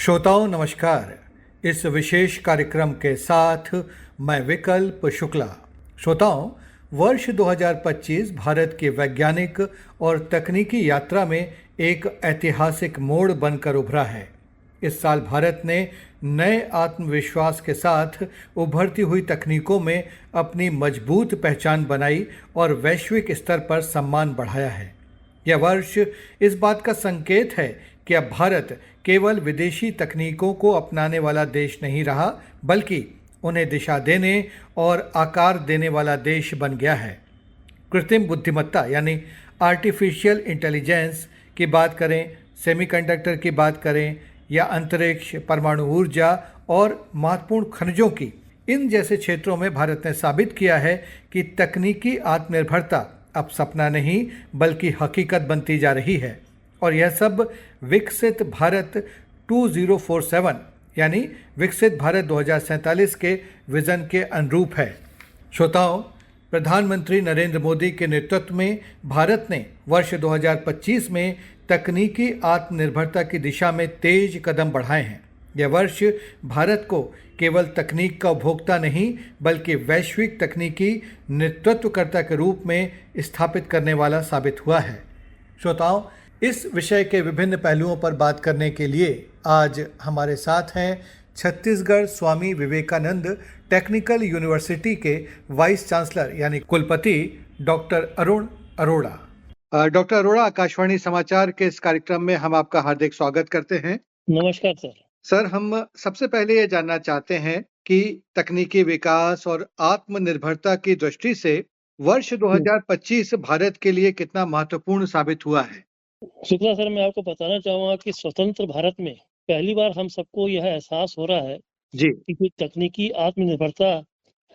श्रोताओं नमस्कार। इस विशेष कार्यक्रम के साथ मैं विकल्प शुक्ला। श्रोताओं, वर्ष 2025 भारत की वैज्ञानिक और तकनीकी यात्रा में एक ऐतिहासिक मोड़ बनकर उभरा है। इस साल भारत ने नए आत्मविश्वास के साथ उभरती हुई तकनीकों में अपनी मजबूत पहचान बनाई और वैश्विक स्तर पर सम्मान बढ़ाया है। यह वर्ष इस बात का संकेत है कि अब भारत केवल विदेशी तकनीकों को अपनाने वाला देश नहीं रहा, बल्कि उन्हें दिशा देने और आकार देने वाला देश बन गया है। कृत्रिम बुद्धिमत्ता यानी आर्टिफिशियल इंटेलिजेंस की बात करें, सेमीकंडक्टर की बात करें या अंतरिक्ष, परमाणु ऊर्जा और महत्वपूर्ण खनिजों की, इन जैसे क्षेत्रों में भारत ने साबित किया है कि तकनीकी आत्मनिर्भरता अब सपना नहीं बल्कि हकीकत बनती जा रही है। और यह सब विकसित भारत 2047 यानी विकसित भारत 2047 के विजन के अनुरूप है। श्रोताओं, प्रधानमंत्री नरेंद्र मोदी के नेतृत्व में भारत ने वर्ष 2025 में तकनीकी आत्मनिर्भरता की दिशा में तेज कदम बढ़ाए हैं। यह वर्ष भारत को केवल तकनीक का उपभोक्ता नहीं बल्कि वैश्विक तकनीकी नेतृत्वकर्ता के रूप में स्थापित करने वाला साबित हुआ है। श्रोताओं, इस विषय के विभिन्न पहलुओं पर बात करने के लिए आज हमारे साथ हैं छत्तीसगढ़ स्वामी विवेकानंद टेक्निकल यूनिवर्सिटी के वाइस चांसलर यानी कुलपति डॉक्टर अरुण अरोड़ा। डॉक्टर अरोड़ा, आकाशवाणी समाचार के इस कार्यक्रम में हम आपका हार्दिक स्वागत करते हैं। नमस्कार सर। सर, हम सबसे पहले ये जानना चाहते हैं कि तकनीकी विकास और आत्मनिर्भरता की दृष्टि से वर्ष 2025 भारत के लिए कितना महत्वपूर्ण साबित हुआ है? शुक्ला सर, मैं आपको बताना चाहूंगा कि स्वतंत्र भारत में पहली बार हम सबको यह एहसास हो रहा है जी कि जो तकनीकी आत्मनिर्भरता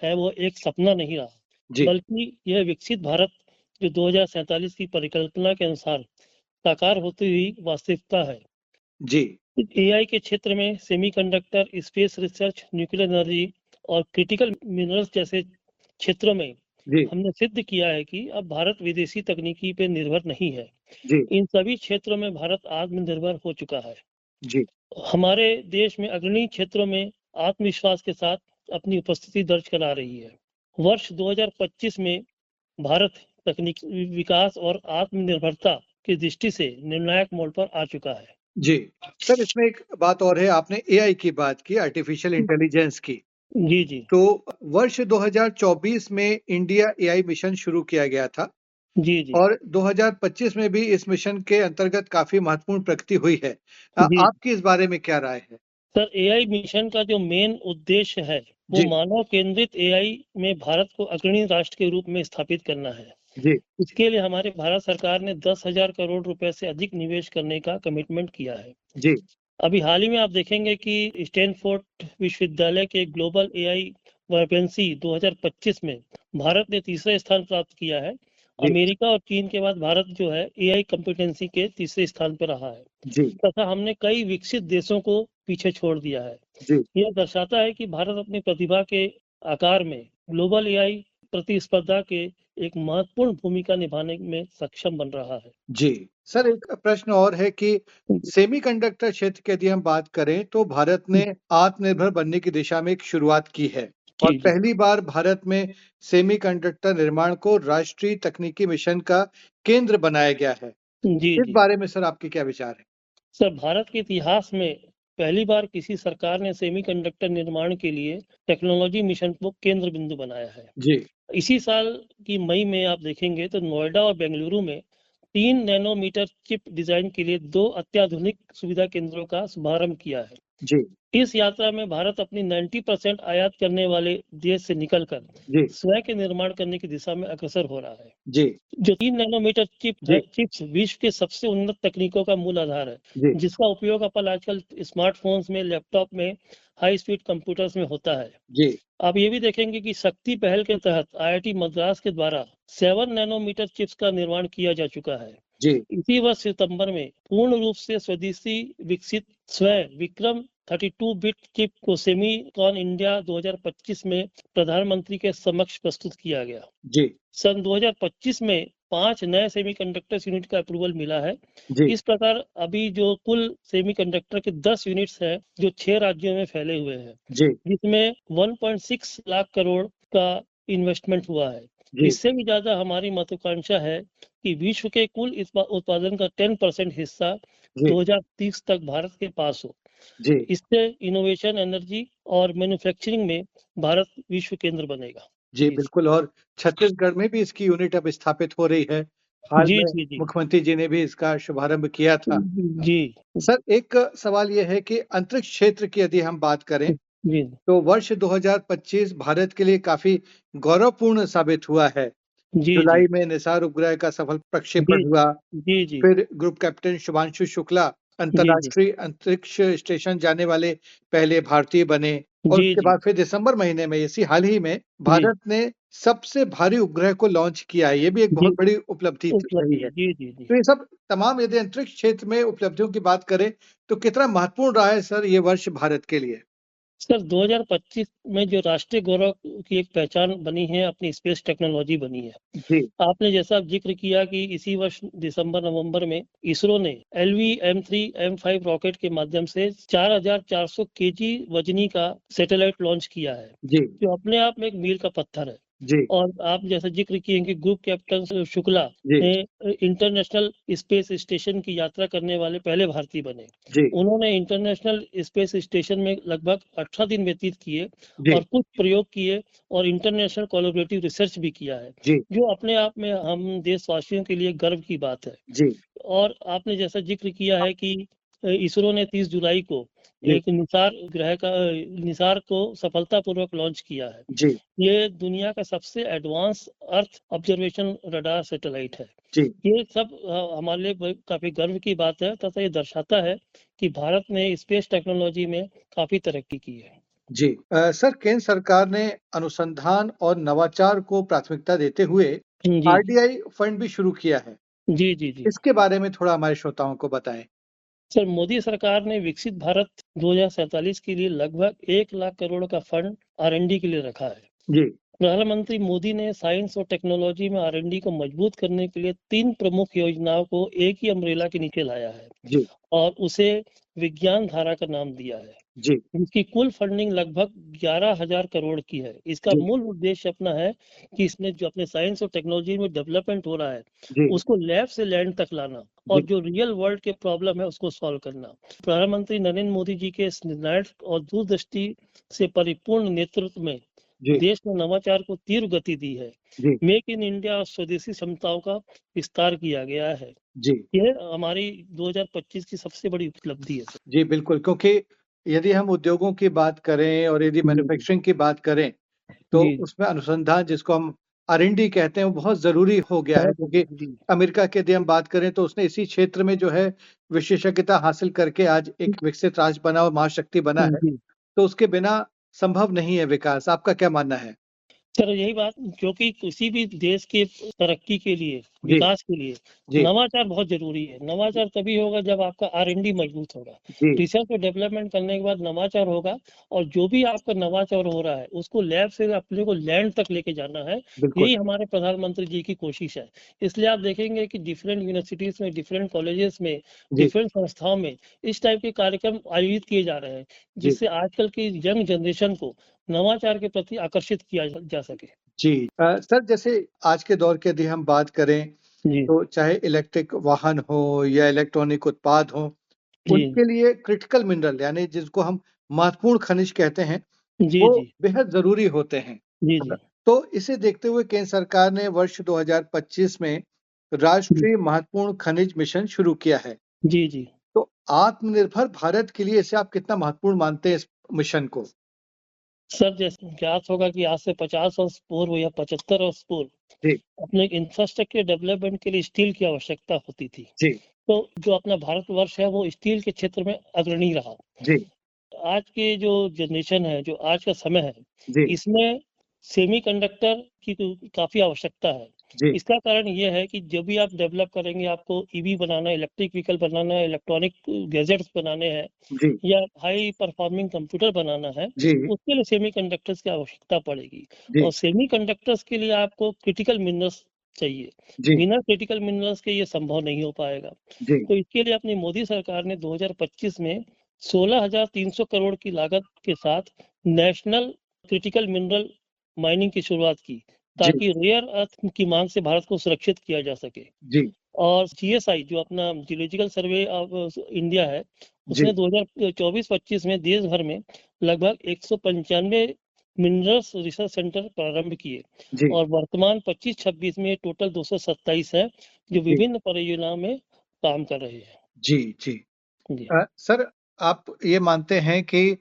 है वो एक सपना नहीं रहा, जी बल्कि यह विकसित भारत जो 2047 की परिकल्पना के अनुसार साकार होती हुई वास्तविकता है। जी एआई के क्षेत्र में semiconductor, space research, nuclear energy और क्रिटिकल मिनरल्स जैसे क्षेत्रों में जी हमने सिद्ध किया है कि अब भारत विदेशी तकनीकी पर निर्भर नहीं है। जी इन सभी क्षेत्रों में भारत आत्मनिर्भर हो चुका है। जी हमारे देश में अग्रणी क्षेत्रों में आत्मविश्वास के साथ अपनी उपस्थिति दर्ज करा रही है। वर्ष 2025 में भारत तकनीकी विकास और आत्मनिर्भरता की दृष्टि से निर्णायक मोड़ पर आ चुका है। जी सर, इसमें एक बात और है, आपने एआई की बात की, आर्टिफिशियल इंटेलिजेंस की। जी जी तो वर्ष 2024 में इंडिया एआई मिशन शुरू किया गया था जी जी और 2025 में भी इस मिशन के अंतर्गत काफी महत्वपूर्ण प्रगति हुई है। जी आपकी इस बारे में क्या राय है? सर, एआई मिशन का जो मेन उद्देश्य है वो जी मानव केंद्रित एआई में भारत को अग्रणी राष्ट्र के रूप में स्थापित करना है। जी इसके लिए हमारे भारत सरकार ने 10,000 करोड़ रुपए से अधिक निवेश करने का कमिटमेंट किया है। जी अभी हाल ही में आप देखेंगे कि स्टैनफोर्ड विश्वविद्यालय के ग्लोबल एआई वैकेंसी 2025 में भारत ने तीसरा स्थान प्राप्त किया है। जी अमेरिका और चीन के बाद भारत जो है एआई कॉम्पिटेंसी के तीसरे स्थान पर रहा है जी तथा हमने कई विकसित देशों को पीछे छोड़ दिया है। जी यह दर्शाता है कि भारत अपनी प्रतिभा के आकार में ग्लोबल एआई प्रतिस्पर्धा के एक महत्वपूर्ण भूमिका निभाने में सक्षम बन रहा है। जी सर, एक प्रश्न और है कि सेमीकंडक्टर क्षेत्र की यदि हम बात करें तो भारत ने आत्मनिर्भर बनने की दिशा में एक शुरुआत की है और जी जी पहली बार भारत में सेमीकंडक्टर निर्माण को राष्ट्रीय तकनीकी मिशन का केंद्र बनाया गया है। जी इस जी बारे में सर आपके क्या विचार है? सर, भारत के इतिहास में पहली बार किसी सरकार ने सेमीकंडक्टर निर्माण के लिए टेक्नोलॉजी मिशन को केंद्र बिंदु बनाया है। जी इसी साल की मई में आप देखेंगे तो नोएडा और बेंगलुरु में 3 नैनोमीटर चिप डिजाइन के लिए 2 अत्याधुनिक सुविधा केंद्रों का शुभारंभ किया है। जी इस यात्रा में भारत अपनी 90% आयात करने वाले देश से निकलकर जी स्वयं के निर्माण करने की दिशा में अग्रसर हो रहा है। जी जो 3 नैनोमीटर चिप्स विश्व के सबसे उन्नत तकनीकों का मूल आधार है, जी जिसका उपयोग अपन आजकल स्मार्टफोन्स में, लैपटॉप में, हाई स्पीड कंप्यूटर्स में होता है। जी आप ये भी देखेंगे कि शक्ति पहल के तहत आईआईटी मद्रास के द्वारा 7 नैनोमीटर चिप्स का निर्माण किया जा चुका है। जी इसी वर्ष सितंबर में पूर्ण रूप से स्वदेशी विकसित स्वयं विक्रम 32 बिट चिप को सेमीकॉन इंडिया 2025 में प्रधानमंत्री के समक्ष प्रस्तुत किया गया। जी सन 2025 में 5 नए सेमीकंडक्टर्स यूनिट का अप्रूवल मिला है। जी इस प्रकार अभी जो कुल सेमीकंडक्टर के 10 यूनिट्स हैं जो 6 राज्यों में फैले हुए हैं, जी जिसमें 1.6 लाख करोड़ का इन्वेस्टमेंट हुआ है। जी इससे भी ज्यादा हमारी महत्वाकांक्षा है कि विश्व के कुल उत्पादन का 10% हिस्सा जी 2030 तक भारत के पास हो। जी इससे इनोवेशन, एनर्जी और मैन्युफैक्चरिंग में भारत विश्व केंद्र बनेगा। जी जी बिल्कुल। और छत्तीसगढ़ में भी इसकी यूनिट अब स्थापित हो रही है। हाल जी में जी जी मुख्यमंत्री जी ने भी इसका शुभारंभ किया था। जी सर, एक सवाल ये है कि अंतरिक्ष क्षेत्र की यदि हम बात करें जी तो वर्ष 2025 भारत के लिए काफी गौरवपूर्ण साबित हुआ है। जी जुलाई में निसार उपग्रह का सफल प्रक्षेपण जी हुआ। जी जी फिर ग्रुप कैप्टन शुभांशु शुक्ला जी जी अंतर्राष्ट्रीय अंतरिक्ष स्टेशन जाने वाले पहले भारतीय बने। और जी उसके जी बाद फिर दिसंबर महीने में, इसी हाल ही में, जी भारत ने सबसे भारी उपग्रह को लॉन्च किया है। ये भी एक जी बहुत बड़ी उपलब्धि रही उपलब्धि है। है। जी जी जी तो ये सब तमाम, यदि अंतरिक्ष क्षेत्र में उपलब्धियों की बात करें तो कितना महत्वपूर्ण रहा है सर ये वर्ष भारत के लिए? सर, 2025 में जो राष्ट्रीय गौरव की एक पहचान बनी है, अपनी स्पेस टेक्नोलॉजी बनी है। जी आपने जैसा जिक्र किया कि इसी वर्ष दिसंबर-नवंबर में इसरो ने LV-M3 M5 रॉकेट के माध्यम से 4400 केजी वजनी का सैटेलाइट लॉन्च किया है, जी जो अपने आप में एक मील का पत्थर है। जी और आप जैसा जिक्र किए कि ग्रुप कैप्टन शुक्ला जी ने इंटरनेशनल स्पेस स्टेशन की यात्रा करने वाले पहले भारतीय बने। जी उन्होंने इंटरनेशनल स्पेस स्टेशन में लगभग 18 दिन व्यतीत किए जी और कुछ प्रयोग किए और इंटरनेशनल कोलैबोरेटिव रिसर्च भी किया है, जी जो अपने आप में हम देशवासियों के लिए गर्व की बात है। जी और आपने जैसा जिक्र किया है कि इसरो ने 30 जुलाई को जी एक निसार को सफलतापूर्वक लॉन्च किया है। जी ये दुनिया का सबसे advance earth observation radar satellite है। जी ये सब हमारे लिए काफी गर्व की बात है तथा ये दर्शाता है कि भारत ने स्पेस टेक्नोलॉजी में काफी तरक्की की है। जी सर, केंद्र सरकार ने अनुसंधान और नवाचार को प्राथमिकता देते हुए जी आरडीआई फंड भी शुरू किया है। जी जी जी इसके बारे में थोड़ा हमारे श्रोताओं को बताएं। सर, मोदी सरकार ने विकसित भारत 2047 के लिए लगभग 1 लाख करोड़ का फंड R&D के लिए रखा है। जी प्रधानमंत्री मोदी ने साइंस और टेक्नोलॉजी में R&D को मजबूत करने के लिए 3 प्रमुख योजनाओं को एक ही अम्ब्रेला के नीचे लाया है जी और उसे विज्ञान धारा का नाम दिया है। जी इसकी कुल फंडिंग लगभग 11,000 करोड़ की है। इसका जी मूल उद्देश्य अपना है कि इसने जो अपने साइंस और टेक्नोलॉजी में डेवलपमेंट हो रहा है, जी उसको लैब से लैंड तक लाना और जी जो रियल वर्ल्ड के प्रॉब्लम है उसको सॉल्व करना। प्रधानमंत्री नरेंद्र मोदी जी के इस निर्णायक और दूरदृष्टि से परिपूर्ण नेतृत्व में जी देश ने नवाचार को तीव्र गति दी है। जी मेक इन इंडिया और स्वदेशी क्षमताओं का विस्तार किया गया है। जी यह हमारी 2025 की सबसे बड़ी उपलब्धि है। जी बिल्कुल। क्योंकि यदि हम उद्योगों की बात करें और यदि जी मैन्युफैक्चरिंग की बात करें तो जी उसमें अनुसंधान, जिसको हम R&D कहते हैं, वो बहुत ज़रूरी हो गया है। बहुत क्योंकि जी अमेरिका की यदि हम बात करें तो उसने इसी क्षेत्र में जो है विशेषज्ञता हासिल करके आज एक विकसित राज्य बना और महाशक्ति बना है। जी तो उसके बिना संभव नहीं है विकास। आपका क्या मानना है? सर, यही बात, क्योंकि किसी भी देश के तरक्की के लिए, जी विकास के लिए जी नवाचार बहुत जरूरी है। नवाचार तभी होगा जब आपका R&D मजबूत होगा। जी रिसर्च और डेवलपमेंट करने के बाद नवाचार होगा और जो भी आपका नवाचार हो रहा है उसको लैब से अपने को लैंड तक लेके जाना है। बिल्कुल यही हमारे प्रधानमंत्री जी की कोशिश है। इसलिए आप देखेंगे कि डिफरेंट यूनिवर्सिटीज में, डिफरेंट कॉलेजेस में, जी डिफरेंट संस्थाओं में इस टाइप के कार्यक्रम आयोजित किए जा रहे हैं, जी जिससे आजकल की यंग जनरेशन को नवाचार के प्रति आकर्षित किया जा सके। जी सर, जैसे आज के दौर की यदि हम बात करें जी तो चाहे इलेक्ट्रिक वाहन हो या इलेक्ट्रॉनिक उत्पाद हो, जी उनके लिए क्रिटिकल मिनरल, यानी जिसको हम महत्वपूर्ण खनिज कहते हैं, जी वो जी बेहद ज़रूरी होते हैं। जी जी तो इसे देखते हुए केंद्र सरकार ने वर्ष 2025 में राष्ट्रीय महत्वपूर्ण खनिज मिशन शुरू किया है। जी जी तो आत्मनिर्भर भारत के लिए इसे आप कितना महत्वपूर्ण मानते हैं, इस मिशन को? सर, जैसे ज्ञात होगा कि आज से 50 वर्ष पूर्व या 75 वर्ष पूर्व जी, अपने इंफ्रास्ट्रक्चर डेवलपमेंट के लिए स्टील की आवश्यकता होती थी। जी, तो जो अपना भारतवर्ष है वो स्टील के क्षेत्र में अग्रणी रहा। जी, आज के जो जनरेशन है, जो आज का समय है, जी, इसमें सेमीकंडक्टर की तो काफी आवश्यकता है। जी, इसका कारण ये है कि जब भी आप डेवलप करेंगे, आपको ईवी बनाना है, इलेक्ट्रिक व्हीकल बनाना है, इलेक्ट्रॉनिक गैजेट्स बनाने हैं जी, या हाई परफॉर्मिंग कंप्यूटर बनाना है, जी, उसके लिए सेमीकंडक्टर्स की आवश्यकता पड़ेगी। जी, और सेमीकंडक्टर्स के लिए आपको क्रिटिकल मिनरल्स चाहिए। जी, बिना क्रिटिकल मिनरल्स के ये संभव नहीं हो पाएगा। जी, तो इसके लिए अपनी मोदी सरकार ने 2025 में 16,300 करोड़ की लागत के साथ नेशनल क्रिटिकल मिनरल माइनिंग की शुरुआत की, जी, ताकि रेयर अर्थ की मांग से भारत को सुरक्षित किया जा सके। जी, और जीएसआई जो अपना जियोलॉजिकल सर्वे ऑफ इंडिया है, जी, उसने 2024-25 में देश भर में लगभग 195 मिनरल्स रिसर्च सेंटर प्रारंभ किए जी, और वर्तमान 25-26 में टोटल 227 है जो जी, विभिन्न परियोजनाओं में काम कर रहे हैं। जी, जी। जी, सर, आप ये मानते हैं कि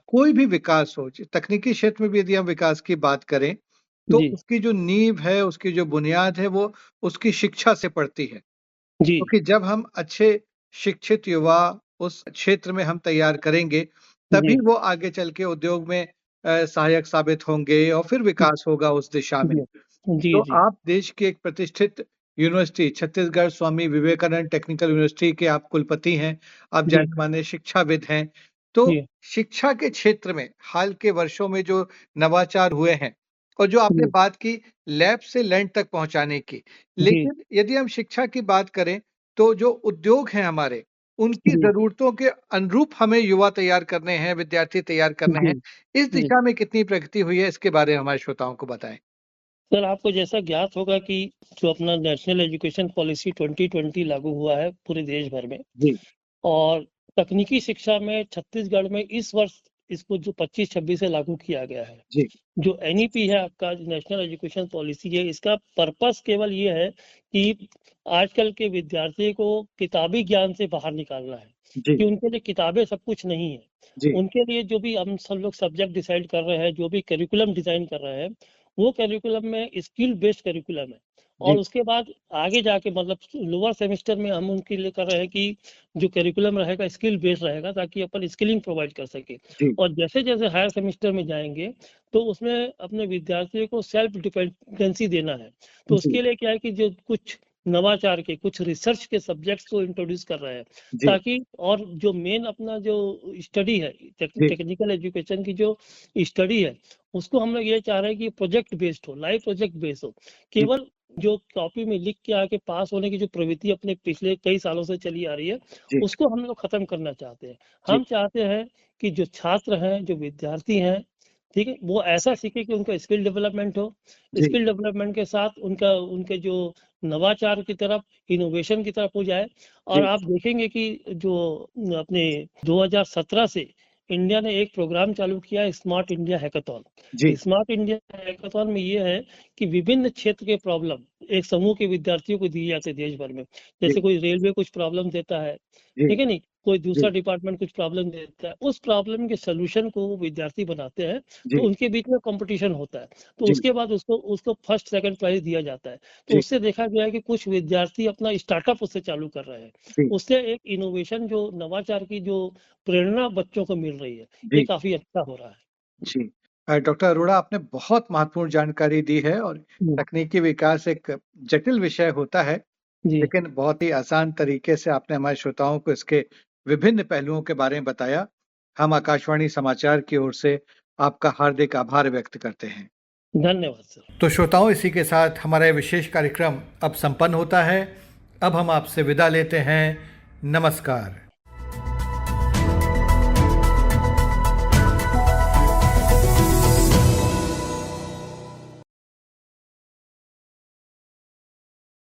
कोई भी विकास हो, तकनीकी क्षेत्र में भी यदि हम विकास की बात करें, तो जी, उसकी जो नींव है, उसकी जो बुनियाद है, वो उसकी शिक्षा से पड़ती है। जी, क्योंकि जब हम अच्छे शिक्षित युवा उस क्षेत्र में हम तैयार करेंगे, तभी जी, वो आगे चल के उद्योग में सहायक साबित होंगे और फिर विकास होगा उस दिशा में। जी, जी, तो जी, आप देश की एक प्रतिष्ठित university Chhattisgarh Swami Vivekananda technical university के आप कुलपति हैं, आप जी, जाने-माने शिक्षाविद हैं। तो जी, शिक्षा के क्षेत्र में हाल के वर्षों में जो नवाचार हुए हैं और जो आपने जी, बात की लैब से लैंड तक पहुँचाने की, जी, लेकिन यदि हम शिक्षा की बात करें, तो जो उद्योग हैं हमारे, उनकी जी, ज़रूरतों के अनुरूप हमें युवा तैयार करने हैं, विद्यार्थी तैयार करने जी, हैं। इस जी। दिशा में कितनी प्रगति हुई है, इसके बारे में हमारे श्रोताओं को बताएँ? सर, आपको जैसा ज्ञात होगा कि जो अपना नेशनल एजुकेशन पॉलिसी 2020 लागू हुआ है पूरे देश भर में जी, और तकनीकी शिक्षा में छत्तीसगढ़ में इस वर्ष इसको जो 25-26 से लागू किया गया है। जी, जो एनईपी है आपका नेशनल एजुकेशन पॉलिसी है, इसका पर्पस केवल ये है कि आजकल के विद्यार्थी को किताबी ज्ञान से बाहर निकालना है, जी, कि उनके लिए किताबें सब कुछ नहीं है। जी, उनके लिए जो भी हम सब लोग सब्जेक्ट डिसाइड कर रहे हैं, जो भी करिकुलम डिजाइन कर रहे हैं, वो करिकुलम में स्किल बेस्ड करिकुलम है। और जी, उसके बाद आगे जाके मतलब लोअर सेमेस्टर में हम उनके लिए कर रहे हैं कि जो करिकुलम रहेगा स्किल बेस्ड रहेगा ताकि अपन स्किलिंग प्रोवाइड कर सके। जी, और जैसे-जैसे हायर सेमेस्टर में जाएँगे, तो उसमें अपने विद्यार्थियों को सेल्फ डिपेंडेंसी देना है। तो जी, उसके लिए क्या है कि जो कुछ नवाचार के, कुछ रिसर्च के सब्जेक्ट्स को इंट्रोड्यूस कर रहे हैं, जी, ताकि और जो मेन अपना जो स्टडी है, जी, टेक्निकल एजुकेशन की जो स्टडी है, उसको हम लोग ये चाह रहे हैं कि प्रोजेक्ट बेस्ड हो, लाइव प्रोजेक्ट बेस्ड हो। जी, केवल जो कॉपी में लिख के आके पास होने की जो प्रवृत्ति अपने पिछले कई सालों से चली आ रही है, जी, उसको हम लोग खत्म करना चाहते हैं। जी, हम चाहते हैं कि जो छात्र हैं, जो विद्यार्थी हैं, ठीक है? वो ऐसा सीखे कि उनका स्किल डेवलपमेंट हो। जी, स्किल डेवलपमेंट के साथ उनका उनके जो नवाचार की तरफ, इनोवेशन की तरफ हो जाए। और जी, आप देखेंगे कि जो अपने 2017 से इंडिया ने एक प्रोग्राम चालू किया है स्मार्ट इंडिया हैकाथॉन। जी, स्मार्ट इंडिया हैकाथॉन में ये है कि विभिन्न क्षेत्र के प्रॉब्लम एक समूह के विद्यार्थियों को दिए जाते हैं देश भर में। जी, जैसे कोई रेलवे कुछ प्रॉब्लम देता है, जी, ठीक है नहीं? कोई जी, दूसरा डिपार्टमेंट कुछ प्रॉब्लम देता है, उस प्रॉब्लम के सॉल्यूशन को वो विद्यार्थी बनाते हैं, तो जी, उनके बीच में कॉम्पिटिशन होता है। तो जी, उसके बाद उसको उसको फर्स्ट, सेकंड प्राइज़ दिया जाता है। तो जी, उससे देखा गया है कि कुछ विद्यार्थी अपना स्टार्टअप उससे चालू कर रहे हैं। जी, उससे एक इनोवेशन जो नवाचार की जो प्रेरणा बच्चों को मिल रही है, ये जी, काफ़ी अच्छा हो रहा है। जी। डॉक्टर अरोड़ा आपने बहुत महत्वपूर्ण जानकारी दी है और हुँ, तकनीकी विकास एक जटिल विषय होता है, जी, लेकिन बहुत ही आसान तरीके से आपने हमारे श्रोताओं को इसके विभिन्न पहलुओं के बारे में बताया। हम आकाशवाणी समाचार की ओर से आपका हार्दिक आभार व्यक्त करते हैं। धन्यवाद सर। तो श्रोताओं, इसी के साथ हमारा ये विशेष कार्यक्रम अब संपन्न होता है। अब हम आपसे विदा लेते हैं। नमस्कार।